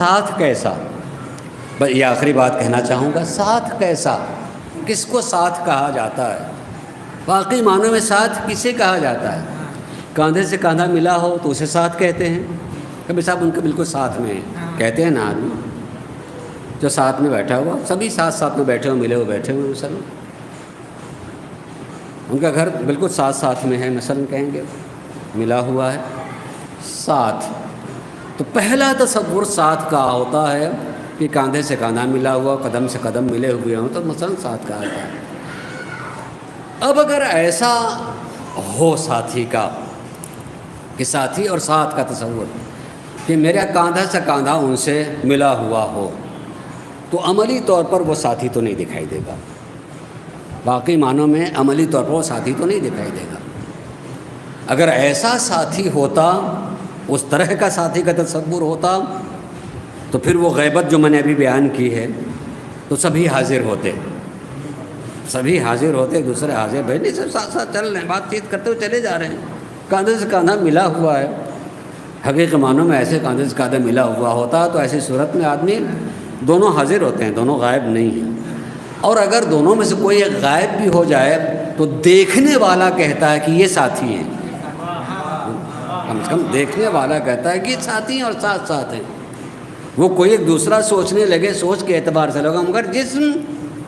ساتھ کیسا؟ بس یہ آخری بات کہنا چاہوں گا، ساتھ کیسا، کس کو ساتھ کہا جاتا ہے؟ واقعی معنوں میں ساتھ کسے کہا جاتا ہے؟ کاندھے سے کاندھا ملا ہو تو اسے ساتھ کہتے ہیں، کبھی صاحب ان کے بالکل ساتھ میں ہیں کہتے ہیں نا آدمی جو ساتھ میں بیٹھا ہوا، سبھی ساتھ میں بیٹھے ہوئے، ملے ہوئے بیٹھے ہوئے، مثلا ان کا گھر بالکل ساتھ میں ہے، مثلا کہیں گے ملا ہوا ہے ساتھ۔ تو پہلا تصور ساتھ کا ہوتا ہے کہ کاندھے سے کاندھا ملا ہوا، قدم سے قدم ملے ہوئے ہوں تو مثلا ساتھ کہا جاتا ہے۔ اب اگر ایسا ہو ساتھی کا کہ ساتھی اور ساتھ کا تصور کہ میرا کاندھا سے کاندھا ان سے ملا ہوا ہو تو عملی طور پر وہ ساتھی تو نہیں دکھائی دے گا، باقی معنوں میں عملی طور پر وہ ساتھی تو نہیں دکھائی دے گا۔ اگر ایسا ساتھی ہوتا، اس طرح کا ساتھی کا تصور ہوتا تو پھر وہ غیبت جو میں نے ابھی بیان کی ہے تو سبھی حاضر ہوتے، ایک دوسرے حاضر، بھائی نہیں سب ساتھ چل رہے ہیں، بات چیت کرتے ہوئے چلے جا رہے ہیں، کاندھے سے کاندھا ملا ہوا ہے۔ حقیقی معنوں میں ایسے کاندھے سے کاندھا ملا ہوا ہوتا تو ایسی صورت میں آدمی دونوں حاضر ہوتے ہیں، دونوں غائب نہیں ہیں۔ اور اگر دونوں میں سے کوئی ایک غائب بھی ہو جائے تو دیکھنے والا کہتا ہے کہ یہ ساتھی ہیں، کم سے کم دیکھنے والا کہتا ہے کہ ساتھی ہیں اور ساتھ ہیں۔ وہ کوئی ایک دوسرا سوچنے لگے، سوچ کے اعتبار سے لگا، مگر جسم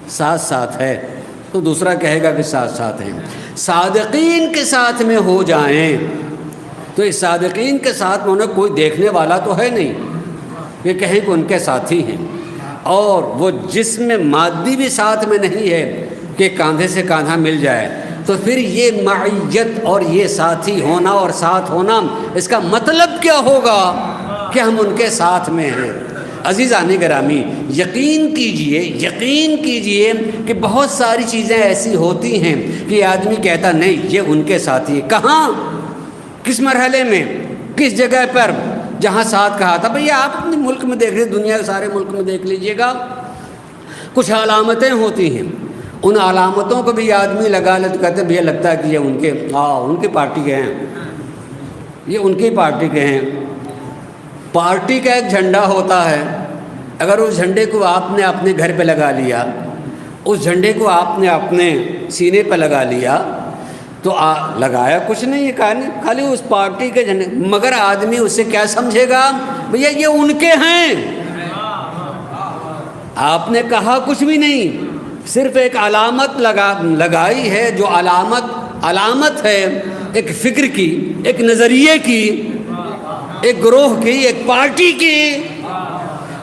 ساتھ ہے تو دوسرا کہے گا کہ ساتھ ہیں۔ صادقین کے ساتھ میں ہو جائیں تو اس صادقین کے ساتھ میں انہیں کوئی دیکھنے والا تو ہے نہیں کہ کہیں کہ ان کے ساتھی ہیں، اور وہ جسم مادی بھی ساتھ میں نہیں ہے کہ کاندھے سے کاندھا مل جائے، تو پھر یہ معیت اور یہ ساتھی ہونا اور ساتھ ہونا، اس کا مطلب کیا ہوگا کہ ہم ان کے ساتھ میں ہیں۔ عزیزان گرامی، یقین کیجئے کہ بہت ساری چیزیں ایسی ہوتی ہیں کہ آدمی کہتا نہیں یہ ان کے ساتھی ہے۔ کہاں، کس مرحلے میں، کس جگہ پر؟ جہاں ساتھ کہا تھا۔ بھئی آپ اپنے ملک میں دیکھ لیجیے، دنیا کے سارے ملک میں دیکھ لیجئے گا، کچھ علامتیں ہوتی ہیں، ان علامتوں کو بھی آدمی لگا لے تو کہتے ہیں بھیا لگتا ہے کہ یہ ان کی پارٹی کے ہیں، یہ ان کی پارٹی کے ہیں۔ پارٹی کا ایک جھنڈا ہوتا ہے، اگر اس جھنڈے کو آپ نے اپنے گھر پہ لگا لیا، اس جھنڈے کو آپ نے اپنے سینے پہ لگا لیا تو لگایا کچھ نہیں ہے، خالی اس پارٹی کے جھنڈے، مگر آدمی اسے کیا سمجھے گا؟ بھیا یہ ان کے ہیں۔ آپ نے کہا کچھ بھی نہیں، صرف ایک علامت لگائی ہے، جو علامت ہے ایک فکر کی، ایک نظریے کی، ایک گروہ کی، ایک پارٹی کی۔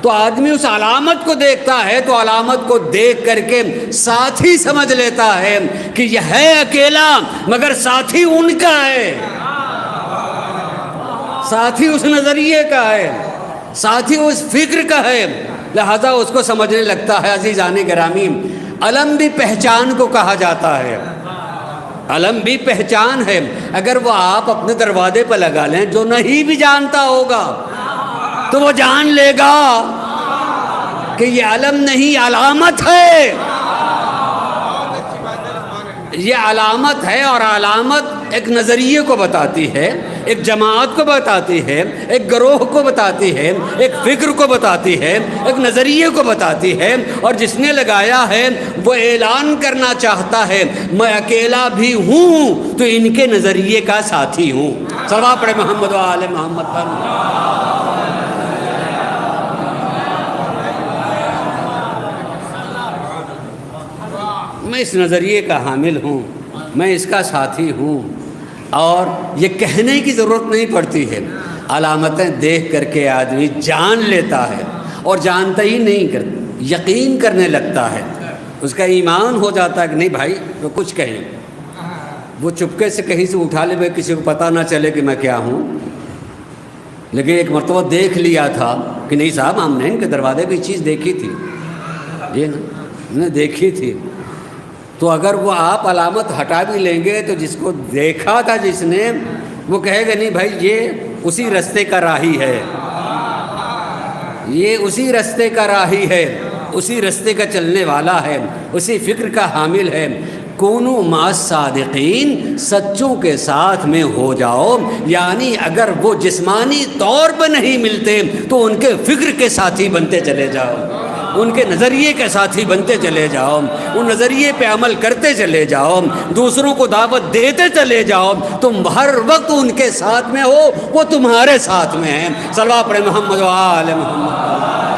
تو آدمی اس علامت کو دیکھتا ہے تو علامت کو دیکھ کر کے ساتھی سمجھ لیتا ہے کہ یہ ہے اکیلا مگر ساتھی ان کا ہے، ساتھی اس نظریے کا ہے، ساتھی اس فکر کا ہے، لہذا اس کو سمجھنے لگتا ہے۔ عزیزان گرامی، علم بھی پہچان کو کہا جاتا ہے، علم بھی پہچان ہے۔ اگر وہ آپ اپنے دروازے پر لگا لیں، جو نہیں بھی جانتا ہوگا تو وہ جان لے گا کہ یہ علم نہیں، علامت ہے، یہ علامت ہے۔ اور علامت ایک نظریے کو بتاتی ہے، ایک جماعت کو بتاتی ہے، ایک گروہ کو بتاتی ہے، ایک فکر کو بتاتی ہے، ایک نظریے کو بتاتی ہے، اور جس نے لگایا ہے وہ اعلان کرنا چاہتا ہے میں اکیلا بھی ہوں تو ان کے نظریے کا ساتھی ہوں۔ صلوات پڑھے محمد و آل محمد پر۔ میں اس نظریے کا حامل ہوں، میں اس کا ساتھی ہوں، اور یہ کہنے کی ضرورت نہیں پڑتی ہے، علامتیں دیکھ کر کے آدمی جان لیتا ہے، اور جانتا ہی نہیں یقین کرنے لگتا ہے، اس کا ایمان ہو جاتا ہے کہ نہیں بھائی وہ کچھ کہیں، وہ چپکے سے کہیں سے اٹھا لے بھائی کسی کو پتہ نہ چلے کہ میں کیا ہوں، لیکن ایک مرتبہ دیکھ لیا تھا کہ نہیں صاحب ہم نے ان کے دروازے پہ چیز دیکھی تھی، یہ نا دیکھی تھی، تو اگر وہ آپ علامت ہٹا بھی لیں گے تو جس کو دیکھا تھا جس نے، وہ کہے گا نہیں بھائی یہ اسی رستے کا راہی ہے، یہ اسی رستے کا راہی ہے، اسی رستے کا چلنے والا ہے، اسی فکر کا حامل ہے۔ کونوا مع الصادقین، سچوں کے ساتھ میں ہو جاؤ، یعنی اگر وہ جسمانی طور پر نہیں ملتے تو ان کے فکر کے ساتھی بنتے چلے جاؤ، ان کے نظریے کے ساتھی بنتے چلے جاؤ، ان نظریے پہ عمل کرتے چلے جاؤ، دوسروں کو دعوت دیتے چلے جاؤ، تم ہر وقت ان کے ساتھ میں ہو، وہ تمہارے ساتھ میں ہیں۔ صلوات پڑھیں محمد و آل محمد۔